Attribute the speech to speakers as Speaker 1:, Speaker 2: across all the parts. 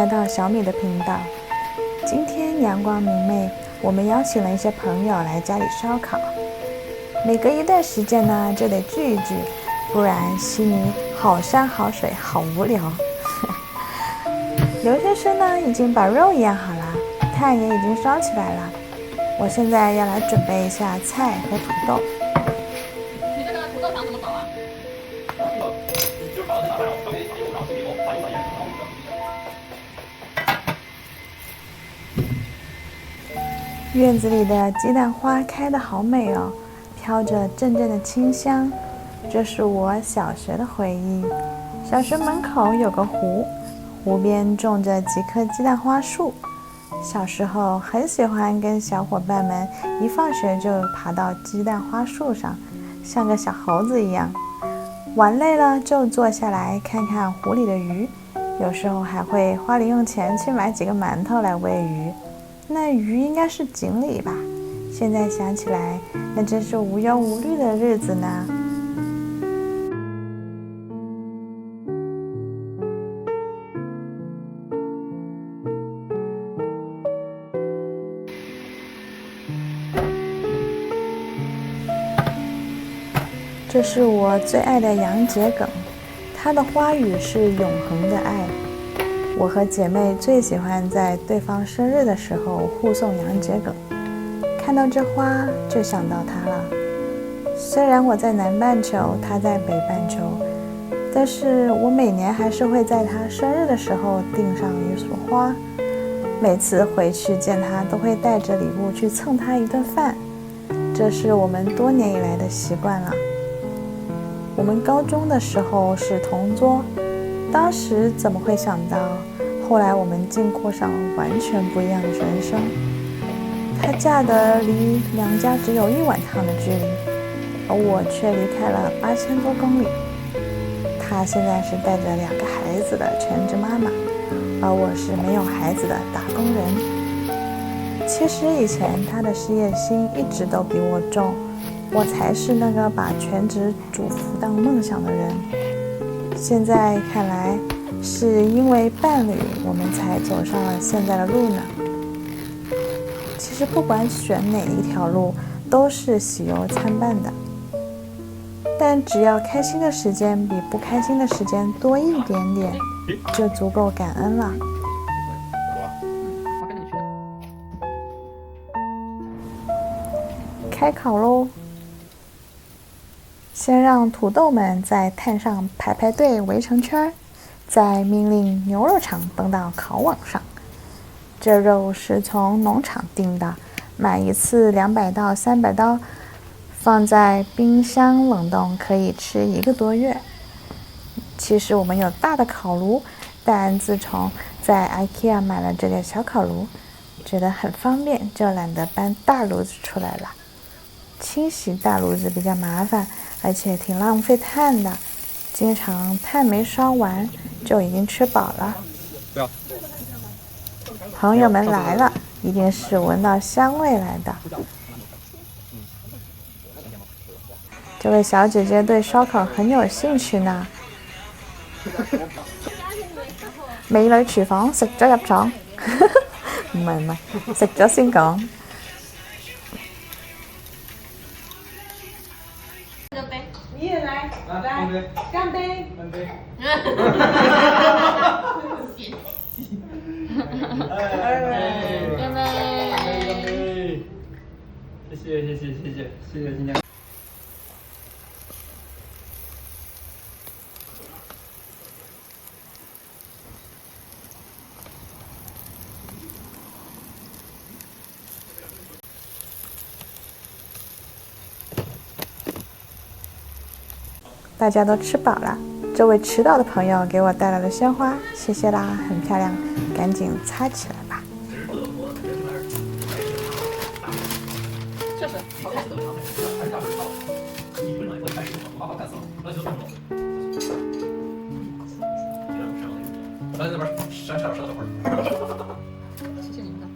Speaker 1: 来到小米的频道。今天阳光明媚，我们邀请了一些朋友来家里烧烤。每隔一段时间呢，就得聚一聚，不然悉尼好山好水好无聊。刘先生呢，已经把肉腌好了，炭也已经烧起来了。我现在要来准备一下菜和土豆。
Speaker 2: 你这个土豆想怎么搞啊？
Speaker 1: 院子里的鸡蛋花开得好美哦，飘着阵阵的清香。这是我小学的回忆。小学门口有个湖，湖边种着几棵鸡蛋花树。小时候很喜欢跟小伙伴们一放学就爬到鸡蛋花树上，像个小猴子一样。玩累了就坐下来看看湖里的鱼，有时候还会花零用钱去买几个馒头来喂鱼。那鱼应该是锦鲤吧？现在想起来，那真是无忧无虑的日子呢。这是我最爱的洋桔梗，它的花语是永恒的爱。我和姐妹最喜欢在对方生日的时候互送洋桔梗，看到这花就想到她了。虽然我在南半球，她在北半球，但是我每年还是会在她生日的时候订上一束花。每次回去见她，都会带着礼物去蹭她一顿饭，这是我们多年以来的习惯了。我们高中的时候是同桌，当时怎么会想到，后来我们竟过上完全不一样的人生。她嫁得离娘家只有1碗汤的距离，而我却离开了8000多公里。她现在是带着2个孩子的全职妈妈，而我是没有孩子的打工人。其实以前她的事业心一直都比我重，我才是那个把全职主妇当梦想的人。现在看来，是因为伴侣，我们才走上了现在的路呢。其实不管选哪一条路，都是喜忧参半的。但只要开心的时间比不开心的时间多一点点，就足够感恩了。开烤喽！先让土豆们在炭上排队围成圈，再命令牛肉肠登到烤网上。这肉是从农场订的，买一次200到300刀，放在冰箱冷冻可以吃1个多月。其实我们有大的烤炉，但自从在 IKEA 买了这个小烤炉，觉得很方便，就懒得搬大炉子出来了。清洗大炉子比较麻烦，而且挺浪费炭的，经常炭没烧完就已经吃饱了。朋友们来了，一定是闻到香味来的。这位小姐姐对烧烤很有興趣呢。美女廚房食咗入廠，唔係，食咗先講。
Speaker 3: 你也来，来，干杯！干杯！
Speaker 2: 干杯！
Speaker 4: 谢谢今天。
Speaker 1: 大家都吃饱了，这位迟到的朋友给我带来了鲜花，谢谢啦，很漂亮，赶紧擦起来吧。
Speaker 2: 确实好看。
Speaker 4: 来那边闪闪闪会儿。
Speaker 2: 谢谢你们的。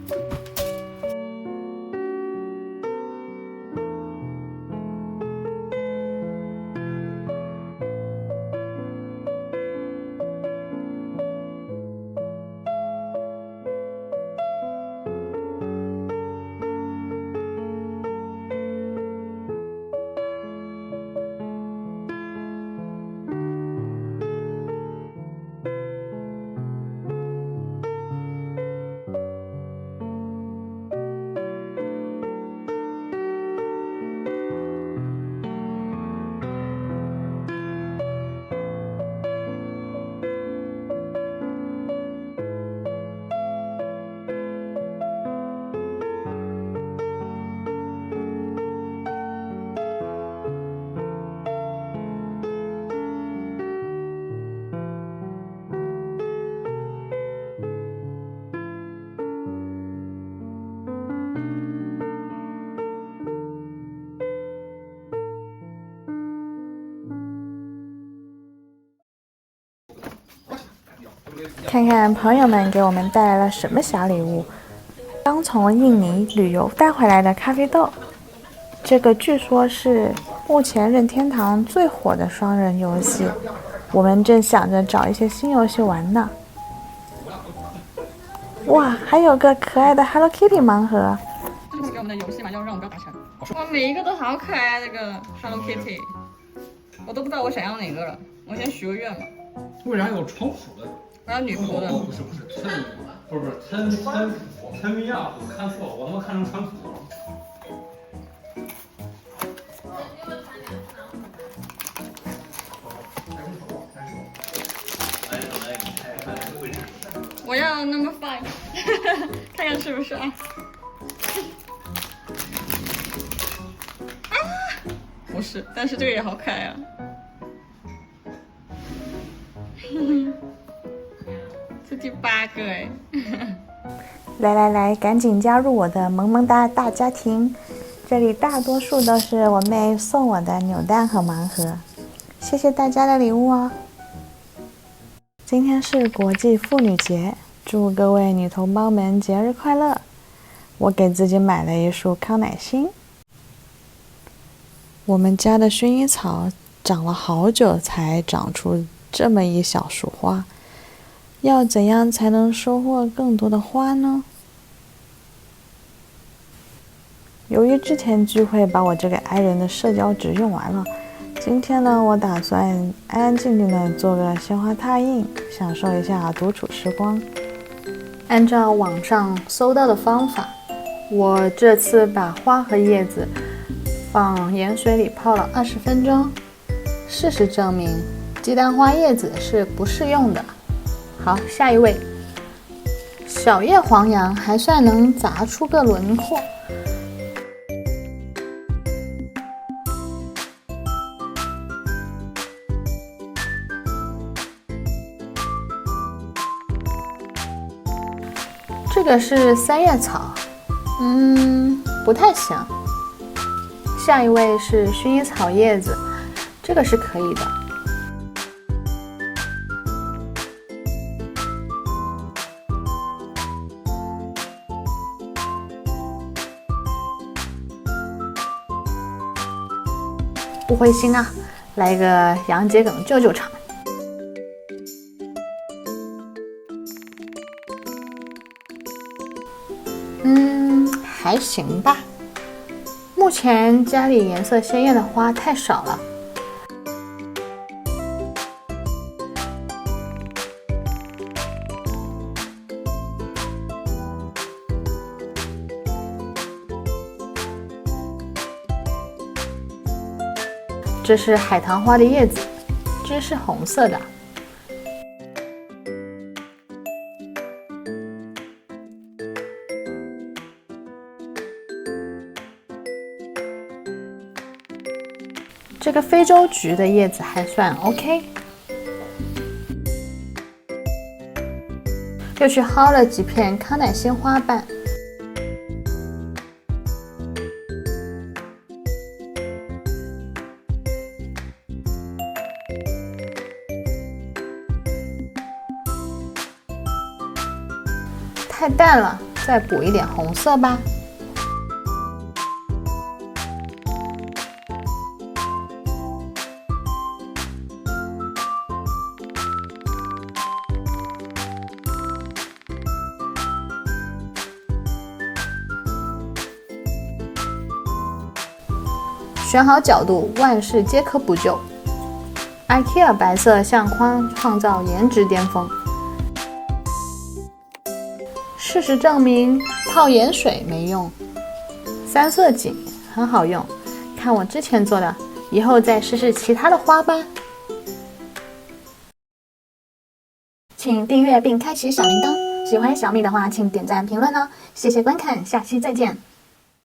Speaker 1: 看看朋友们给我们带来了什么小礼物。刚从印尼旅游带回来的咖啡豆，这个据说是目前任天堂最火的双人游戏，我们正想着找一些新游戏玩呢。哇，还有个可爱的 Hello Kitty 盲盒。
Speaker 2: 这是给我们的游戏嘛，要让我们不要打枪。哇，每一个都好可爱，这个 Hello Kitty， 我都不知道我想要哪个了。我先许个愿吧。
Speaker 4: 为啥有床谱的？
Speaker 2: 我要女仆的。
Speaker 4: 不是，陈米亚，我看错了，我他妈看成川普了。
Speaker 2: 我要 number 5， 看看是不是啊？啊，不是，但是这个也好可爱啊。这第8个哎。
Speaker 1: 来，赶紧加入我的萌萌哒大家庭！这里大多数都是我妹送我的扭蛋和盲盒，谢谢大家的礼物哦！今天是国际妇女节，祝各位女同胞们节日快乐！我给自己买了一束康乃馨。我们家的薰衣草长了好久才长出这么一小束花。要怎样才能收获更多的花呢？由于之前聚会把我这个 i 人的社交值用完了，今天呢，我打算安安静静的做个鲜花拓印，享受一下独处时光。按照网上搜到的方法，我这次把花和叶子放盐水里泡了20分钟。事实证明，鸡蛋花叶子是不适用的。好，下一位，小叶黄杨还算能砸出个轮廓。这个是三叶草，不太行。下一位是薰衣草叶子，这个是可以的。不灰心啊，来一个杨桔梗救救场。还行吧。目前家里颜色鲜艳的花太少了。这是海棠花的叶子，枝是红色的。这个非洲菊的叶子还算 OK， 又去薅了几片康乃馨花瓣。太淡了，再补一点红色吧。选好角度，万事皆可补救。IKEA 白色相框创造颜值巅峰。事实证明，泡盐水没用。三色堇很好用，看我之前做的，以后再试试其他的花吧。请订阅并开启小铃铛，喜欢小米的话，请点赞评论哦。谢谢观看，下期再见。